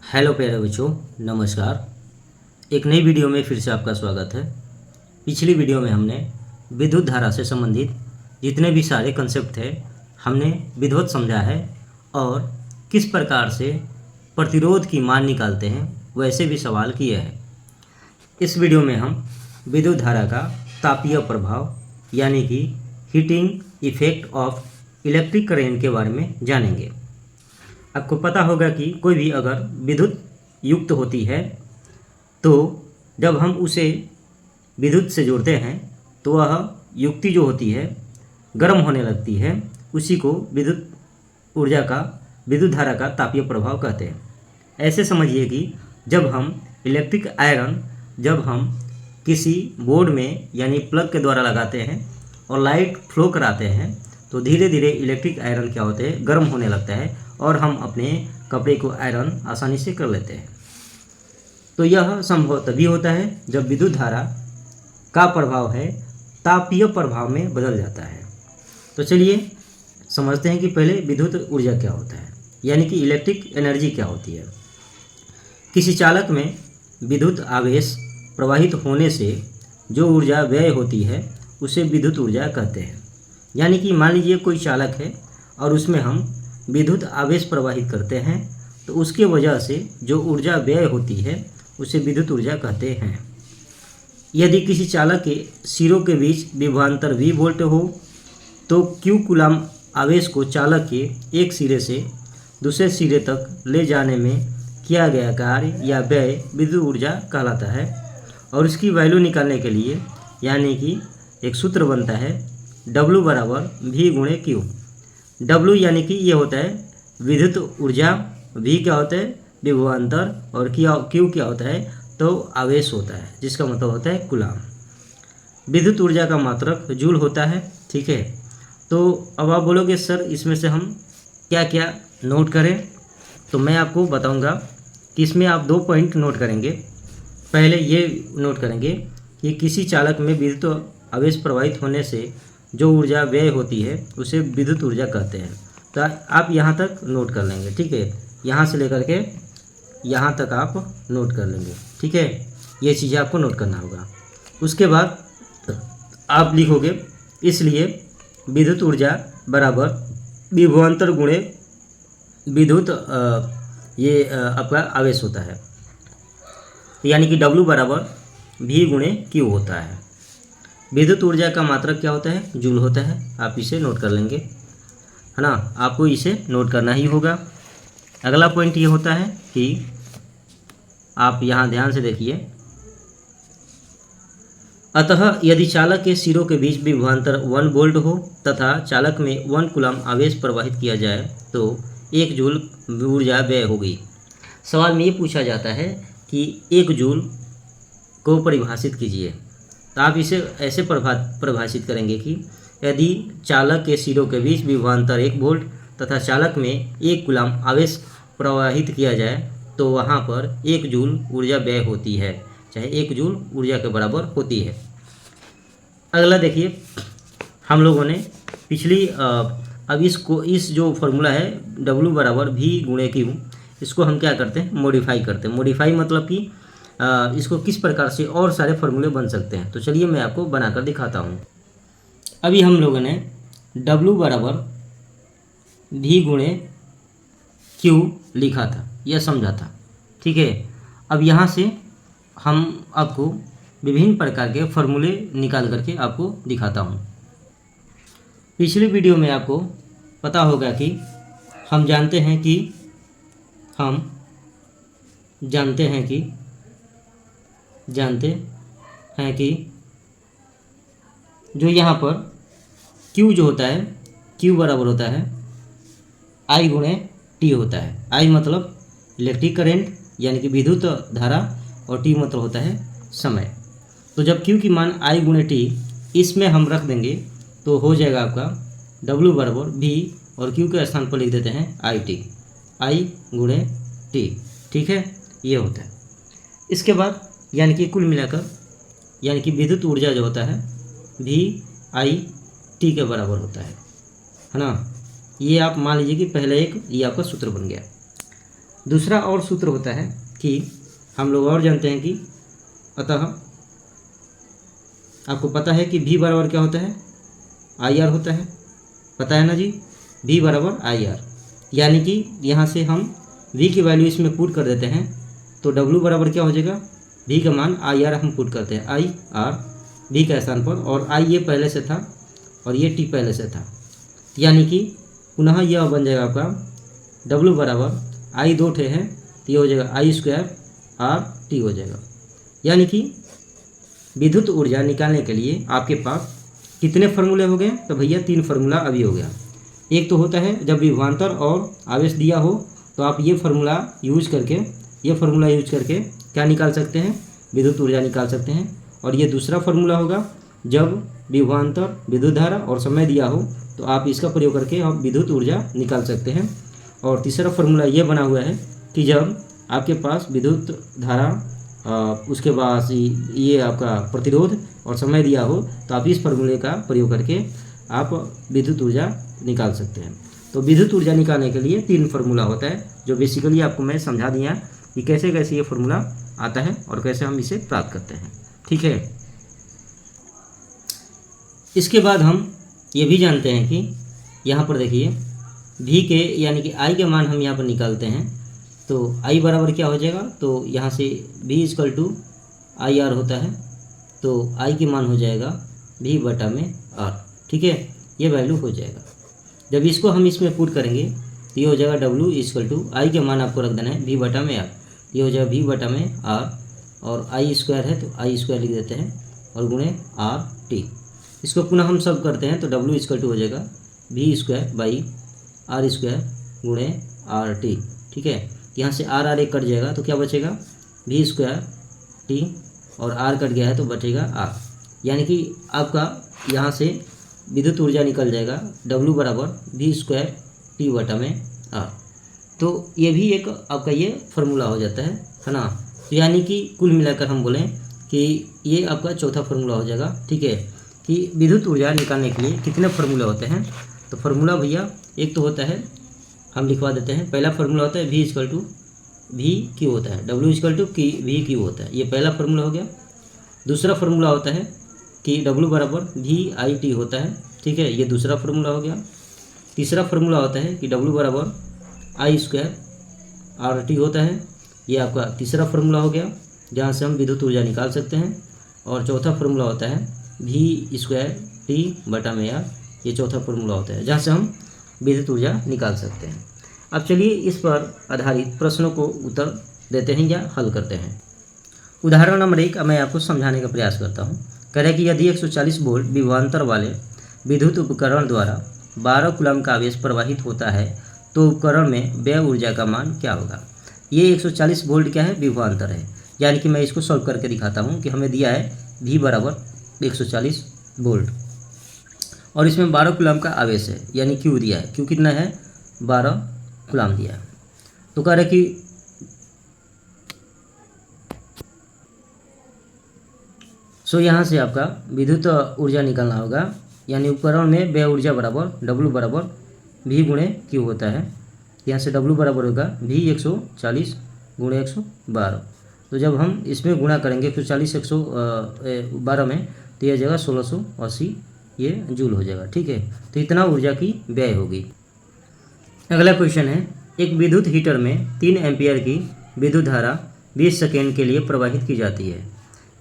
Hello प्यारे बच्चों, नमस्कार। एक नई वीडियो में फिर से आपका स्वागत है। पिछली वीडियो में हमने विद्युत धारा से संबंधित जितने भी सारे कंसेप्ट थे हमने विधिवत समझा है और किस प्रकार से प्रतिरोध की मान निकालते हैं वैसे भी सवाल किए हैं। इस वीडियो में हम विद्युत धारा का तापीय प्रभाव यानी कि heating effect of electric current के बारे में जानेंगे। आपको पता होगा कि कोई भी अगर विद्युत युक्त होती है तो जब हम उसे विद्युत से जोड़ते हैं तो वह युक्ति जो होती है गर्म होने लगती है। उसी को विद्युत धारा का तापीय प्रभाव कहते हैं। ऐसे समझिए कि जब हम इलेक्ट्रिक आयरन जब हम किसी बोर्ड में यानी प्लग के द्वारा लगाते हैं और लाइट फ्लो कराते हैं तो धीरे धीरे इलेक्ट्रिक आयरन क्या होते हैं, गर्म होने लगता है और हम अपने कपड़े को आयरन आसानी से कर लेते हैं। तो यह संभव तभी होता है जब विद्युत धारा का प्रभाव है तापीय प्रभाव में बदल जाता है। तो चलिए समझते हैं कि पहले विद्युत ऊर्जा क्या होता है, यानी कि इलेक्ट्रिक एनर्जी क्या होती है। किसी चालक में विद्युत आवेश प्रवाहित होने से जो ऊर्जा व्यय होती है उसे विद्युत ऊर्जा कहते हैं। यानी कि मान लीजिए कोई चालक है और उसमें हम विद्युत आवेश प्रवाहित करते हैं तो उसके वजह से जो ऊर्जा व्यय होती है उसे विद्युत ऊर्जा कहते हैं। यदि किसी चालक के सिरों के बीच विभवांतर V वोल्ट हो तो Q कूलाम आवेश को चालक के एक सिरे से दूसरे सिरे तक ले जाने में किया गया कार्य या व्यय विद्युत ऊर्जा कहलाता है। और इसकी वैल्यू निकालने के लिए यानी कि एक सूत्र बनता है W बराबर V गुणे Q। W यानी कि ये होता है विद्युत ऊर्जा, V क्या होता है विभवांतर और Q क्या होता है तो आवेश होता है, जिसका मतलब होता है कूलाम। विद्युत ऊर्जा का मात्रक जूल होता है। ठीक है, तो अब आप बोलोगे सर इसमें से हम क्या क्या नोट करें, तो मैं आपको बताऊंगा कि इसमें आप 2 पॉइंट नोट करेंगे। पहले ये नोट करेंगे कि किसी चालक में विद्युत आवेश प्रवाहित होने से जो ऊर्जा व्यय होती है उसे विद्युत ऊर्जा कहते हैं। तो आप यहाँ तक नोट कर लेंगे। ठीक है, यहाँ से लेकर के यहाँ तक आप नोट कर लेंगे। ठीक है, ये चीज़ें आपको नोट करना होगा। उसके बाद आप लिखोगे इसलिए विद्युत ऊर्जा बराबर विभवांतर गुणे विद्युत आपका आवेश होता है, यानी कि W बराबर V गुणे Q होता है। विद्युत ऊर्जा का मात्रक क्या होता है, जूल होता है। आप इसे नोट कर लेंगे, है ना, आपको इसे नोट करना ही होगा। अगला पॉइंट ये होता है कि आप यहाँ ध्यान से देखिए, अतः यदि चालक के सिरों के बीच विभवांतर 1 वोल्ट हो तथा चालक में 1 कूलाम आवेश प्रवाहित किया जाए तो 1 जूल ऊर्जा व्यय होगी। सवाल में ये पूछा जाता है कि 1 जूल को परिभाषित कीजिए। तो आप इसे ऐसे परिभाषित करेंगे कि यदि चालक के सिरों के बीच विभवांतर 1 वोल्ट तथा चालक में 1 कूलाम आवेश प्रवाहित किया जाए तो वहाँ पर 1 जूल ऊर्जा व्यय होती है, चाहे 1 जूल ऊर्जा के बराबर होती है। अगला देखिए, हम लोगों ने पिछली अब इस जो फॉर्मूला है W बराबर V गुणे Q, इसको हम क्या करते हैं, मॉडिफाई करते हैं। मॉडिफाई मतलब कि इसको किस प्रकार से और सारे फार्मूले बन सकते हैं। तो चलिए मैं आपको बनाकर दिखाता हूँ। अभी हम लोगों ने W बराबर V गुणे Q लिखा था, यह समझा था। ठीक है, अब यहाँ से हम आपको विभिन्न प्रकार के फार्मूले निकाल करके आपको दिखाता हूँ। पिछली वीडियो में आपको पता होगा कि हम जानते हैं कि जो यहाँ पर Q जो होता है, Q बराबर होता है I गुणे T होता है। I मतलब इलेक्ट्रिक करंट यानी कि विद्युत धारा और T मतलब होता है समय। तो जब Q की मान I गुणे T इसमें हम रख देंगे तो हो जाएगा आपका W बराबर V और Q के स्थान पर लिख देते हैं I गुणे T। ठीक है, ये होता है। इसके बाद यानी कि कुल मिलाकर यानी कि विद्युत ऊर्जा जो होता है VI T के बराबर होता है ना। ये आप मान लीजिए कि पहले ये आपका सूत्र बन गया। दूसरा और सूत्र होता है कि हम लोग और जानते हैं कि अतः आपको पता है कि V बराबर क्या होता है, IR होता है, पता है ना जी, V बराबर IR। यानी कि यहाँ से हम V की वैल्यू इसमें पुट कर देते हैं तो W बराबर क्या हो जाएगा, V का मान IR हम पुट करते हैं, IR V के स्थान पर, और I ये पहले से था और ये T पहले से था, यानी कि पुनः यह बन जाएगा आपका W बराबर I दो ठे हैं तो ये हो जाएगा I स्क्वायर RT हो जाएगा। यानी कि विद्युत ऊर्जा निकालने के लिए आपके पास कितने फार्मूले हो गए, तो भैया 3 फार्मूला अभी हो गया। एक तो होता है जब विभवांतर और आवेश दिया हो तो आप ये फार्मूला यूज करके क्या निकाल सकते हैं, विद्युत ऊर्जा निकाल सकते हैं। और ये दूसरा फार्मूला होगा जब विभवांतर, विद्युत धारा और समय दिया हो तो आप इसका प्रयोग करके आप विद्युत ऊर्जा निकाल सकते हैं। और तीसरा फार्मूला ये बना हुआ है कि जब आपके पास विद्युत धारा उसके बाद ये आपका प्रतिरोध और समय दिया हो तो आप इस फार्मूले का प्रयोग करके आप विद्युत ऊर्जा निकाल सकते हैं। तो विद्युत ऊर्जा निकालने के लिए 3 फार्मूला होता है जो बेसिकली आपको मैं समझा दिया कि कैसे कैसे ये फार्मूला आता है और कैसे हम इसे प्राप्त करते हैं। ठीक है, इसके बाद हम ये भी जानते हैं कि यहाँ पर देखिए V के यानी कि I के मान हम यहाँ पर निकालते हैं तो I बराबर क्या हो जाएगा, तो यहाँ से V इक्वल टू IR होता है तो I के मान हो जाएगा V बटा में R। ठीक है, ये वैल्यू हो जाएगा। जब इसको हम इसमें पुट करेंगे तो ये हो जाएगा W इक्वल टू I के मान आपको रख देना है V बटा में R, ये हो जाएगा V बटा में R, और I स्क्वायर है तो I स्क्वायर लिख देते हैं और गुणे RT। इसको पुनः हम सब करते हैं तो W इक्वल टू हो जाएगा V square by R square गुणे RT। ठीक है, यहाँ से R एक कट जाएगा तो क्या बचेगा, V स्क्वायर T और R कट गया है तो बचेगा R। यानी कि आपका यहाँ से विद्युत ऊर्जा निकल जाएगा W बराबर V स्क्वायर T बटा में R। तो ये भी एक आपका ये फार्मूला हो जाता है ना। तो यानी कि कुल मिलाकर हम बोलें कि ये आपका चौथा फार्मूला हो जाएगा। ठीक है, कि विद्युत ऊर्जा निकालने के लिए कितने फार्मूले होते हैं, तो फार्मूला भैया एक तो होता है, हम लिखवा देते हैं। पहला फार्मूला होता है V equal to V q होता है, W equal to V q होता है, ये पहला फार्मूला हो गया। दूसरा फार्मूला होता है कि W बराबर VIT होता है। ठीक है, ये दूसरा फार्मूला हो गया। तीसरा फार्मूला होता है कि W बराबर I स्क्वायर RT होता है, ये आपका तीसरा फार्मूला हो गया जहाँ से हम विद्युत ऊर्जा निकाल सकते हैं। और चौथा फार्मूला होता है V स्क्वायर T बटा में R, ये चौथा फार्मूला होता है जहाँ से हम विद्युत ऊर्जा निकाल सकते हैं। अब चलिए इस पर आधारित प्रश्नों को उत्तर देते हैं या हल करते हैं। उदाहरण नंबर 1 मैं आपको समझाने का प्रयास करता हूँ। कह रहे हैं कि यदि 140 वोल्ट विभवांतर वाले विद्युत उपकरण द्वारा 12 कूलम का आवेश प्रवाहित होता है तो उपकरण में व्यय ऊर्जा का मान क्या होगा। ये 140 वोल्ट क्या है, विभवांतर है। यानी कि मैं इसको सॉल्व करके दिखाता हूँ कि हमें दिया है V बराबर 140 वोल्ट और इसमें 12 कूलम का आवेश है, यानी Q दिया है। Q कितना है, 12 कूलम दिया है। तो कह रहे कि यहाँ से आपका विद्युत ऊर्जा निकालना होगा, यानी उपकरण में व्यय ऊर्जा बराबर W बराबर V गुणे Q होता है। यहाँ से W बराबर होगा V 140 गुणे 112। तो जब हम इसमें गुणा करेंगे 140 112 में तो यह जगह 1680 ये जूल हो जाएगा। ठीक है, तो इतना ऊर्जा की व्यय होगी। अगला क्वेश्चन है, एक विद्युत हीटर में 3 एम्पियर की विद्युत धारा 20 सेकेंड के लिए प्रवाहित की जाती है।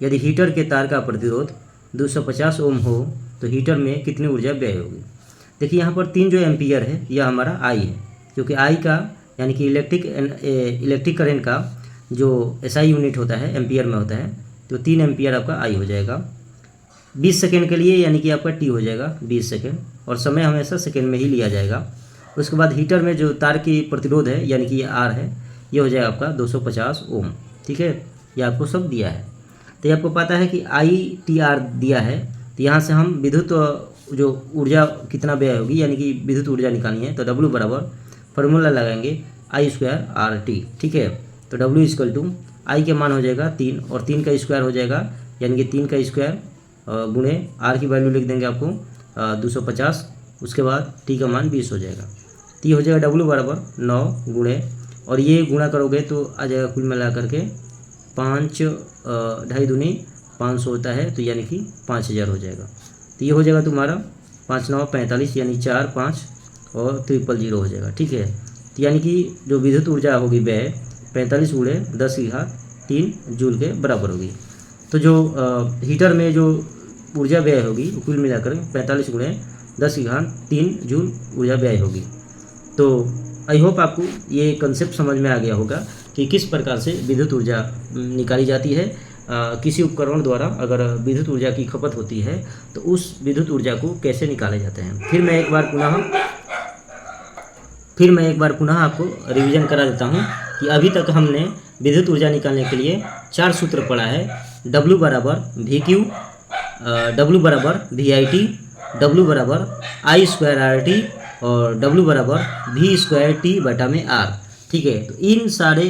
यदि हीटर के तार का प्रतिरोध 250 ओम हो तो हीटर में कितनी ऊर्जा व्यय होगी। देखिए यहाँ पर 3 जो एम्पियर है यह हमारा I है, क्योंकि I का यानी कि इलेक्ट्रिक करंट का जो SI यूनिट होता है एम्पियर में होता है, तो 3 एम्पियर आपका I हो जाएगा। 20 सेकेंड के लिए यानी कि आपका T हो जाएगा 20 सेकेंड, और समय हमेशा सेकेंड में ही लिया जाएगा। उसके बाद हीटर में जो तार की प्रतिरोध है यानी कि ये R है, ये हो जाएगा आपका 250 ओम। ठीक है, ये आपको सब दिया है। तो ये आपको पता है कि ITR दिया है, तो यहाँ से हम विद्युत जो ऊर्जा कितना व्यय होगी यानी कि विद्युत ऊर्जा निकालनी है तो W बराबर फार्मूला लगाएंगे I स्क्वायर RT। ठीक है, तो W इक्वल टू I के मान हो जाएगा 3 और 3 का स्क्वायर हो जाएगा, यानी कि 3 का स्क्वायर गुणे R की वैल्यू लिख देंगे आपको 250, उसके बाद T का मान 20 हो जाएगा। तो ये हो जाएगा W बराबर 9 गुणे और ये गुणा करोगे तो आ जाएगा कुल मिला करके 5 ढाई दूनी 500 होता है, तो यानी कि 5000 हो जाएगा। तो ये हो जाएगा तुम्हारा 5 9 45 यानी 4 5 और 000 हो जाएगा। ठीक है, तो यानी कि जो विद्युत ऊर्जा होगी व्यय 45 गुणे 10 की घात 3 जूल के बराबर होगी। तो जो हीटर में जो ऊर्जा व्यय होगी कुल मिलाकर 45 गुणे 10 की घात 3 जूल ऊर्जा व्यय होगी। तो आई होप आपको ये कंसेप्ट समझ में आ गया होगा कि किस प्रकार से विद्युत ऊर्जा निकाली जाती है। किसी उपकरण द्वारा अगर विद्युत ऊर्जा की खपत होती है तो उस विद्युत ऊर्जा को कैसे निकाले जाते हैं। फिर मैं एक बार पुनः आपको रिवीजन करा देता हूँ कि अभी तक हमने विद्युत ऊर्जा निकालने के लिए 4 सूत्र पढ़ा है। W बराबर VQ, W बराबर VIT, W बराबर I²RT और W बराबर V²T/R। ठीक है, तो इन सारे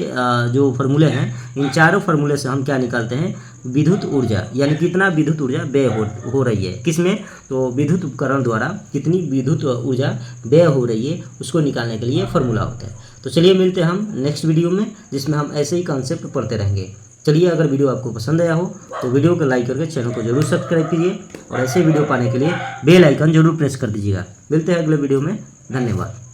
जो फार्मूले हैं, इन चारों फार्मूले से हम क्या निकालते हैं, विद्युत ऊर्जा, यानी कितना विद्युत ऊर्जा व्यय हो रही है, किसमें, तो विद्युत उपकरण द्वारा कितनी विद्युत ऊर्जा व्यय हो रही है उसको निकालने के लिए फार्मूला होता है। तो चलिए मिलते हैं हम नेक्स्ट वीडियो में, जिसमें हम ऐसे ही कॉन्सेप्ट पढ़ते रहेंगे। चलिए, अगर वीडियो आपको पसंद आया हो तो वीडियो को लाइक करके चैनल को जरूर सब्सक्राइब कीजिए और ऐसे वीडियो पाने के लिए बेल आइकन जरूर प्रेस कर दीजिएगा। मिलते हैं अगले वीडियो में, धन्यवाद।